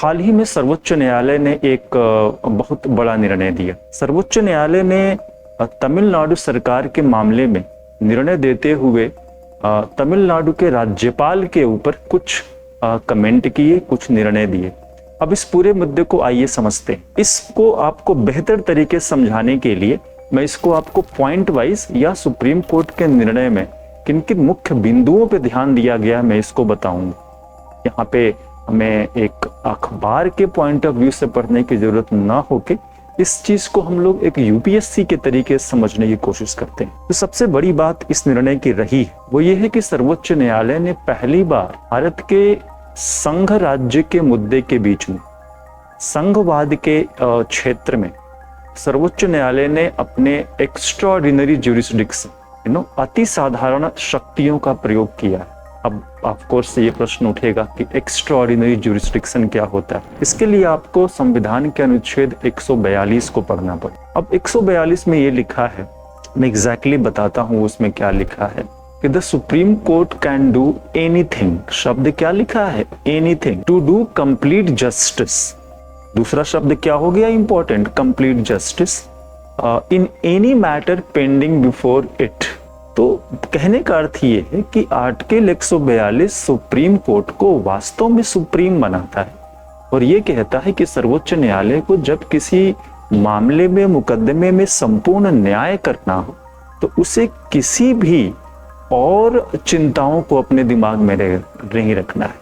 हाल ही में सर्वोच्च न्यायालय ने एक बहुत बड़ा निर्णय दिया। सर्वोच्च न्यायालय ने तमिलनाडु सरकार के मामले में निर्णय देते हुए तमिलनाडु के राज्यपाल के ऊपर कुछ कमेंट किए, कुछ निर्णय दिए। अब इस पूरे मुद्दे को आइए समझते हैं। इसको आपको बेहतर तरीके से समझाने के लिए मैं इसको आपको पॉइंट वाइज या सुप्रीम कोर्ट के निर्णय में किन किन मुख्य बिंदुओं पे ध्यान दिया गया मैं इसको बताऊंगा। यहाँ पे हमें एक अखबार के पॉइंट ऑफ व्यू से पढ़ने की जरूरत ना होके इस चीज को हम लोग एक यूपीएससी के तरीके से समझने की कोशिश करते हैं। तो सबसे बड़ी बात इस निर्णय की रही वो ये है कि सर्वोच्च न्यायालय ने पहली बार भारत के संघ राज्य के मुद्दे के बीच में संघवाद के क्षेत्र में सर्वोच्च न्यायालय ने अपने एक्स्ट्राऑर्डिनरी ज्यूरिसडिक्शन अति साधारण शक्तियों का प्रयोग किया है। अब ऑफ कोर्स ये प्रश्न उठेगा कि एक्स्ट्राऑर्डिनरी ज्यूरिसडिक्शन क्या होता है। इसके लिए आपको संविधान के अनुच्छेद 142 को पढ़ना पड़े। अब 142 में ये लिखा है, मैं एग्जैक्टली बताता हूँ उसमें क्या लिखा है कि the Supreme Court can do anything. शब्द क्या लिखा है? Anything to do complete justice. दूसरा शब्द क्या हो गया important? Complete justice in any matter pending before it. तो कहने का अर्थ ये है कि आर्टिकल 142 सुप्रीम कोर्ट को वास्तव में सुप्रीम बनाता है और ये कहता है कि सर्वोच्च न्यायालय को जब किसी मामले में, मुकदमे में संपूर्ण न्याय करना हो तो उसे किसी भी और चिंताओं को अपने दिमाग में नहीं रखना है।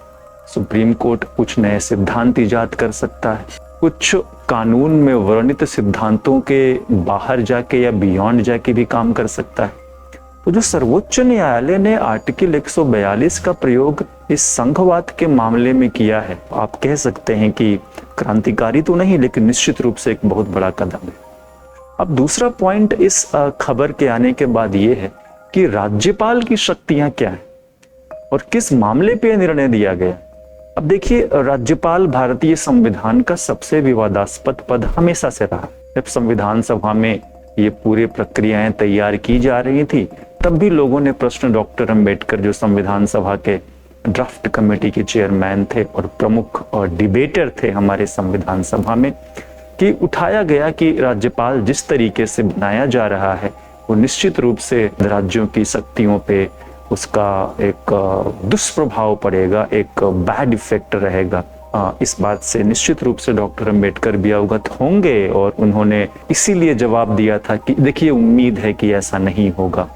सुप्रीम कोर्ट कुछ नए सिद्धांत इजाद कर सकता है, कुछ कानून में वर्णित सिद्धांतों के बाहर जाके या बियॉन्ड जाके भी काम कर सकता है। तो जो सर्वोच्च न्यायालय ने आर्टिकल 142 का प्रयोग इस संघवाद के मामले में किया है, आप कह सकते हैं कि क्रांतिकारी तो नहीं लेकिन निश्चित रूप से एक बहुत बड़ा कदम है। अब दूसरा पॉइंट इस खबर के आने के बाद ये है कि राज्यपाल की शक्तियां क्या है और किस मामले पे निर्णय दिया गया। अब देखिए, राज्यपाल भारतीय संविधान का सबसे विवादास्पद पद हमेशा से रहा। जब संविधान सभा में ये पूरी प्रक्रियाएं तैयार की जा रही थी तब भी लोगों ने प्रश्न डॉक्टर अंबेडकर जो संविधान सभा के ड्राफ्ट कमेटी के चेयरमैन थे और प्रमुख और डिबेटर थे हमारे संविधान सभा में, कि उठाया गया कि राज्यपाल जिस तरीके से बनाया जा रहा है वो निश्चित रूप से राज्यों की शक्तियों पे उसका एक दुष्प्रभाव पड़ेगा, एक बैड इफेक्ट रहेगा। इस बात से निश्चित रूप से डॉक्टर अंबेडकर भी अवगत होंगे और उन्होंने इसीलिए जवाब दिया था कि देखिए, उम्मीद है कि ऐसा नहीं होगा।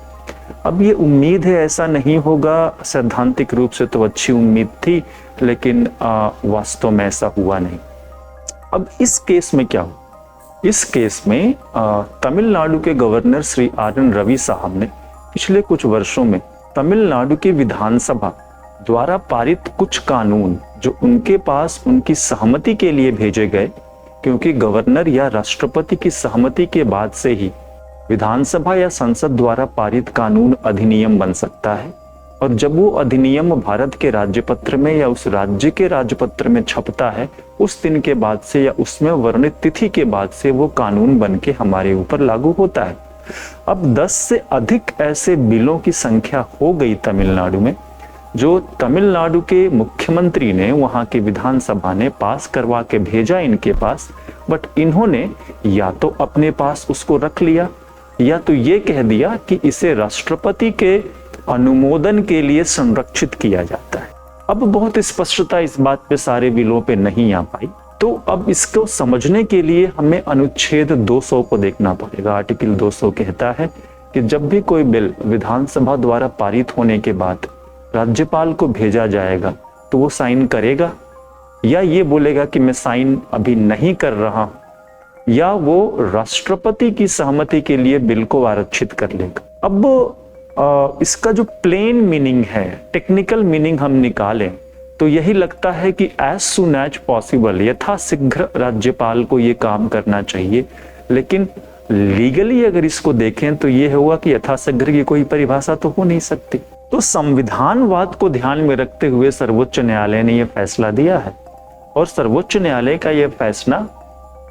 अब ये उम्मीद है ऐसा नहीं होगा, सैद्धांतिक रूप से तो अच्छी उम्मीद थी लेकिन वास्तव में ऐसा हुआ नहीं। अब इस केस में क्या हुआ? इस केस में तमिलनाडु के गवर्नर श्री RN रवि साहब ने पिछले कुछ वर्षों में तमिलनाडु की विधानसभा द्वारा पारित कुछ कानून जो उनके पास उनकी सहमति के लिए भेजे गए, क्योंकि गवर्नर या राष्ट्रपति की सहमति के बाद से ही विधानसभा या संसद द्वारा पारित कानून अधिनियम बन सकता है और जब वो अधिनियम भारत के राज्यपत्र में या उस राज्य के राज्यपत्र में छपता है उस दिन के बाद से या उसमें वर्णित तिथि के बाद से वो कानून बन के हमारे ऊपर लागू होता है। अब 10 से अधिक ऐसे बिलों की संख्या हो गई तमिलनाडु में जो तमिलनाडु के मुख्यमंत्री ने, वहां की विधानसभा ने पास करवा के भेजा इनके पास, बट इन्होंने या तो अपने पास उसको रख लिया या तो ये कह दिया कि इसे राष्ट्रपति के अनुमोदन के लिए संरक्षित किया जाता है। अब बहुत स्पष्टता इस बात पे सारे बिलों पे नहीं आ पाई, तो अब इसको समझने के लिए हमें अनुच्छेद 200 को देखना पड़ेगा। आर्टिकल 200 कहता है कि जब भी कोई बिल विधानसभा द्वारा पारित होने के बाद राज्यपाल को भेजा जाएगा तो वो साइन करेगा या ये बोलेगा कि मैं साइन अभी नहीं कर रहा हूं, या वो राष्ट्रपति की सहमति के लिए बिल को आरक्षित कर लेगा। अब इसका जो प्लेन मीनिंग है, टेक्निकल मीनिंग हम निकालें तो यही लगता है कि एज सुन एज पॉसिबल, यथाशीघ्र राज्यपाल को ये काम करना चाहिए। लेकिन लीगली अगर इसको देखें तो ये हुआ कि यथाशीघ्र की कोई परिभाषा तो हो नहीं सकती। तो संविधानवाद को ध्यान में रखते हुए सर्वोच्च न्यायालय ने यह फैसला दिया है और सर्वोच्च न्यायालय का यह फैसला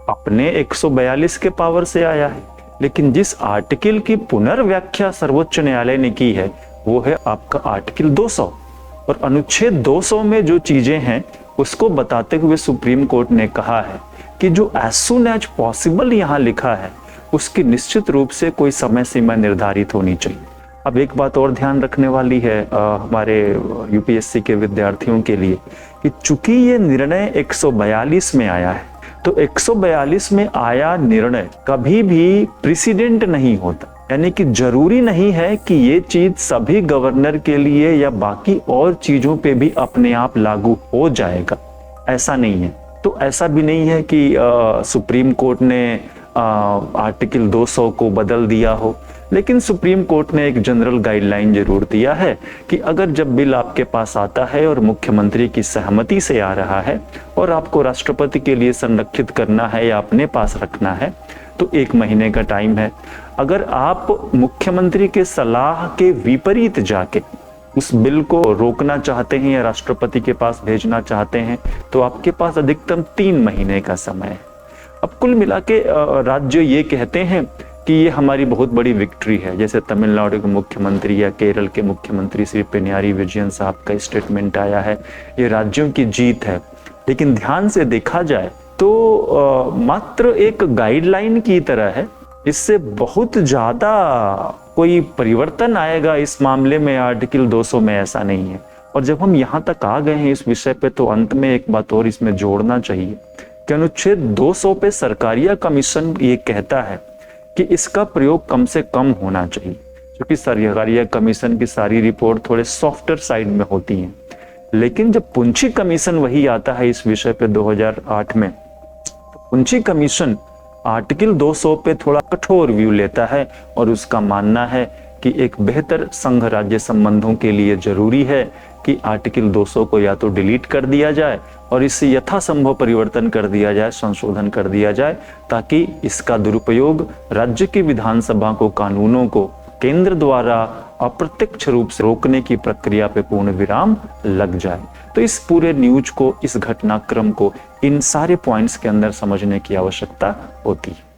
अपने 142 के पावर से आया है, लेकिन जिस आर्टिकल की पुनर्व्याख्या सर्वोच्च न्यायालय ने की है वो है आपका आर्टिकल 200 और अनुच्छेद 200 में जो चीजें हैं उसको बताते हुए सुप्रीम कोर्ट ने कहा है कि जो एज सुन एज पॉसिबल यहाँ लिखा है उसकी निश्चित रूप से कोई समय सीमा निर्धारित होनी चाहिए। अब एक बात और ध्यान रखने वाली है हमारे यूपीएससी के विद्यार्थियों के लिए कि चूंकि ये निर्णय 142 में आया है, तो 142 में आया निर्णय कभी भी प्रेसिडेंट नहीं होता, यानी कि जरूरी नहीं है कि ये चीज सभी गवर्नर के लिए या बाकी और चीजों पे भी अपने आप लागू हो जाएगा, ऐसा नहीं है। तो ऐसा भी नहीं है कि सुप्रीम कोर्ट ने आर्टिकल 200 को बदल दिया हो, लेकिन सुप्रीम कोर्ट ने एक जनरल गाइडलाइन जरूर दिया है कि अगर जब बिल आपके पास आता है और मुख्यमंत्री की सहमति से आ रहा है और आपको राष्ट्रपति के लिए संरक्षित करना है या अपने पास रखना है, तो 1 महीने का टाइम है। अगर आप मुख्यमंत्री के सलाह के विपरीत जाके उस बिल को रोकना चाहते हैं या राष्ट्रपति के पास भेजना चाहते हैं, तो आपके पास अधिकतम 3 महीने का समय है। अब कुल मिला के राज्य ये कहते हैं कि ये हमारी बहुत बड़ी विक्ट्री है, जैसे तमिलनाडु के मुख्यमंत्री या केरल के मुख्यमंत्री श्री पिनराई विजयन साहब का स्टेटमेंट आया है, ये राज्यों की जीत है। लेकिन ध्यान से देखा जाए तो मात्र एक गाइडलाइन की तरह है, इससे बहुत ज्यादा कोई परिवर्तन आएगा इस मामले में आर्टिकल 200 में, ऐसा नहीं है। और जब हम यहाँ तक आ गए हैं इस विषय पे, तो अंत में एक बात और इसमें जोड़ना चाहिए कि अनुच्छेद 200 पे सरकारिया कमीशन ये कहता है कि इसका प्रयोग कम से कम होना चाहिए, क्योंकि सरकारिया कमीशन की सारी रिपोर्ट थोड़े सॉफ्टर साइड में होती हैं। लेकिन जब पुंछी कमीशन वही आता है इस विषय पे 2008 में, तो पुंछी कमीशन आर्टिकल 200 पे थोड़ा कठोर व्यू लेता है और उसका मानना है कि एक बेहतर संघ राज्य संबंधों के लिए जरूरी है कि आर्टिकल 200 को या तो डिलीट कर दिया जाए और इससे यथासंभव परिवर्तन कर दिया जाए, संशोधन कर दिया जाए, ताकि इसका दुरुपयोग राज्य की विधानसभा को, कानूनों को केंद्र द्वारा अप्रत्यक्ष रूप से रोकने की प्रक्रिया पे पूर्ण विराम लग जाए। तो इस पूरे न्यूज को, इस घटनाक्रम को इन सारे पॉइंट्स के अंदर समझने की आवश्यकता होती है।